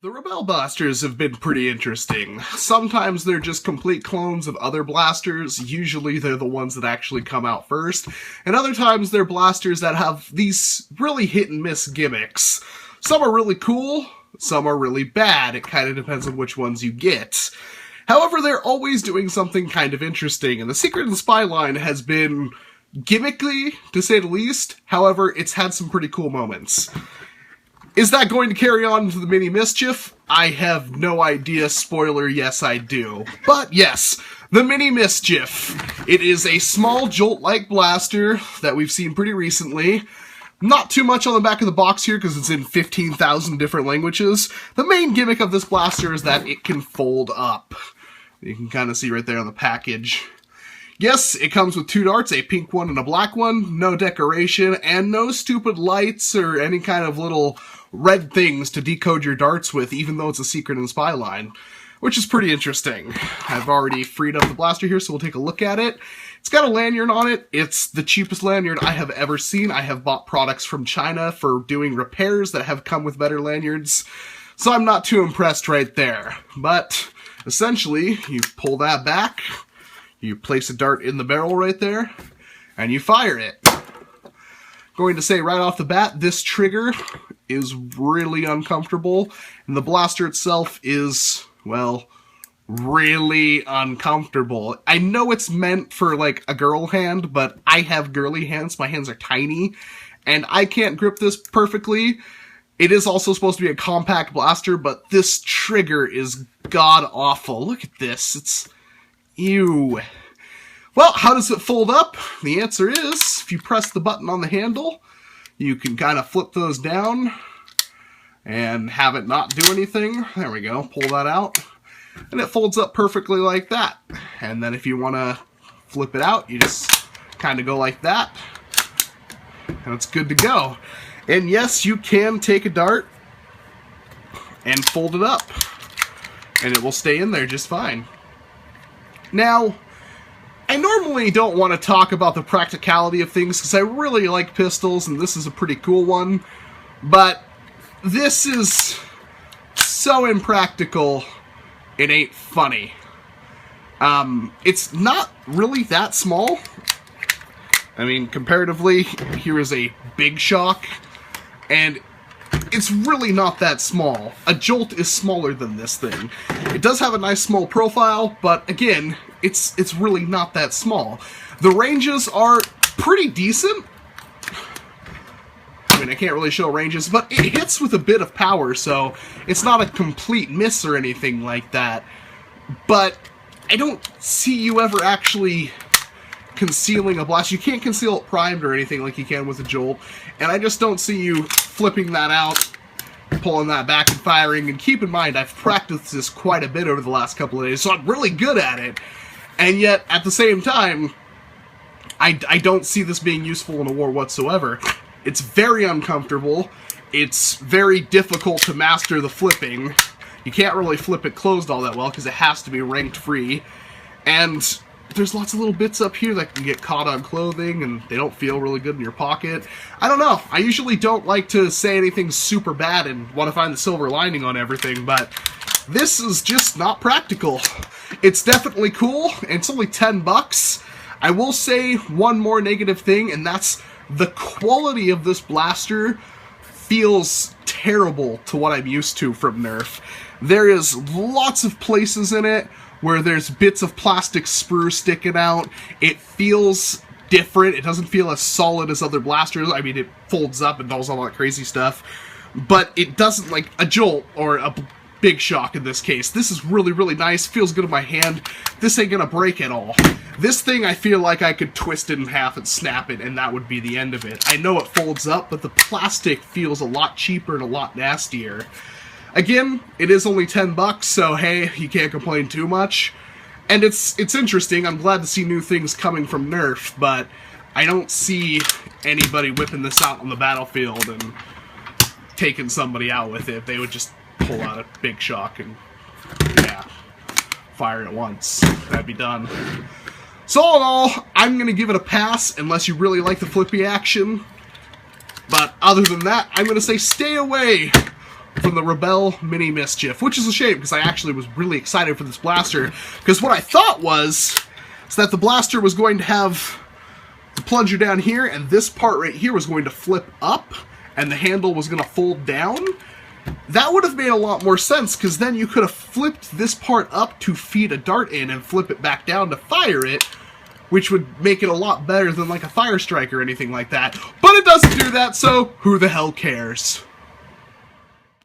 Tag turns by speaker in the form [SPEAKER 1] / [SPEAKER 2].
[SPEAKER 1] The Rebelle blasters have been pretty interesting. Sometimes they're just complete clones of other blasters, usually they're the ones that actually come out first, and other times they're blasters that have these really hit-and-miss gimmicks. Some are really cool, some are really bad, it kind of depends on which ones you get. However, they're always doing something kind of interesting, and the Secret and Spy line has been gimmicky, to say the least. However, it's had some pretty cool moments. Is that going to carry on into the mini Mischief? I have no idea. Spoiler, yes I do. But yes, the mini Mischief. It is a small Jolt-like blaster that we've seen pretty recently. Not too much on the back of the box here because it's in 15,000 different languages. The main gimmick of this blaster is that it can fold up. You can kind of see right there on the package. Yes, it comes with 2 darts, a pink one and a black one, no decoration, and no stupid lights or any kind of little red things to decode your darts with, even though it's a Secret and Spy line, which is pretty interesting. I've already freed up the blaster here, so we'll take a look at it. It's got a lanyard on it. It's the cheapest lanyard I have ever seen. I have bought products from China for doing repairs that have come with better lanyards, so I'm not too impressed right there. But essentially, you pull that back, you place a dart in the barrel right there, and you fire it. Going to say right off the bat, this trigger is really uncomfortable, and the blaster itself is, well, really uncomfortable. I know it's meant for, like, a girl hand, but I have girly hands, my hands are tiny, and I can't grip this perfectly. It is also supposed to be a compact blaster, but this trigger is god-awful. Look at this, it's... ew. Well, how does it fold up? The answer is, if you press the button on the handle, you can kind of flip those down and have it not do anything. There we go, pull that out. And it folds up perfectly like that. And then if you want to flip it out, you just kind of go like that. And it's good to go. And yes, you can take a dart and fold it up. And it will stay in there just fine. Now, I normally don't want to talk about the practicality of things because I really like pistols and this is a pretty cool one, but this is so impractical, it ain't funny. It's not really that small. I mean, comparatively, here is a big shock, and it's really not that small. A Jolt is smaller than this thing. It does have a nice small profile, but again, it's really not that small. The ranges are pretty decent. I mean, I can't really show ranges, but it hits with a bit of power, so it's not a complete miss or anything like that. But I don't see you ever actually concealing a blast. You can't conceal it primed or anything like you can with a Jolt, and I just don't see you flipping that out, pulling that back and firing. And keep in mind, I've practiced this quite a bit over the last couple of days, so I'm really good at it. And yet, at the same time, I don't see this being useful in a war whatsoever. It's very uncomfortable. It's very difficult to master the flipping. You can't really flip it closed all that well because it has to be ranked free. And there's lots of little bits up here that can get caught on clothing and they don't feel really good in your pocket. I don't know. I usually don't like to say anything super bad and want to find the silver lining on everything, but this is just not practical. It's definitely cool, and it's only 10 bucks. I will say one more negative thing, and that's the quality of this blaster feels terrible to what I'm used to from Nerf. There is lots of places in it where there's bits of plastic sprue sticking out. It feels different. It doesn't feel as solid as other blasters. I mean, it folds up and does all that crazy stuff, but it doesn't like a Jolt or a Big Shock in this case. This is really, really nice. Feels good in my hand. This ain't gonna break at all. This thing, I feel like I could twist it in half and snap it, and that would be the end of it. I know it folds up, but the plastic feels a lot cheaper and a lot nastier. Again, it is only 10 bucks, so hey, you can't complain too much. And it's interesting. I'm glad to see new things coming from Nerf, but I don't see anybody whipping this out on the battlefield and taking somebody out with it. They would just pull out a Big Shock and, yeah, fire it once. That'd be done. So all in all, I'm going to give it a pass unless you really like the flippy action. But other than that, I'm going to say stay away from the Rebelle Mini Mischief, which is a shame because I actually was really excited for this blaster, because what I thought was that the blaster was going to have the plunger down here, and this part right here was going to flip up, and the handle was going to fold down. That would have made a lot more sense, because then you could have flipped this part up to feed a dart in and flip it back down to fire it, which would make it a lot better than like a Fire Strike or anything like that. But it doesn't do that, so who the hell cares?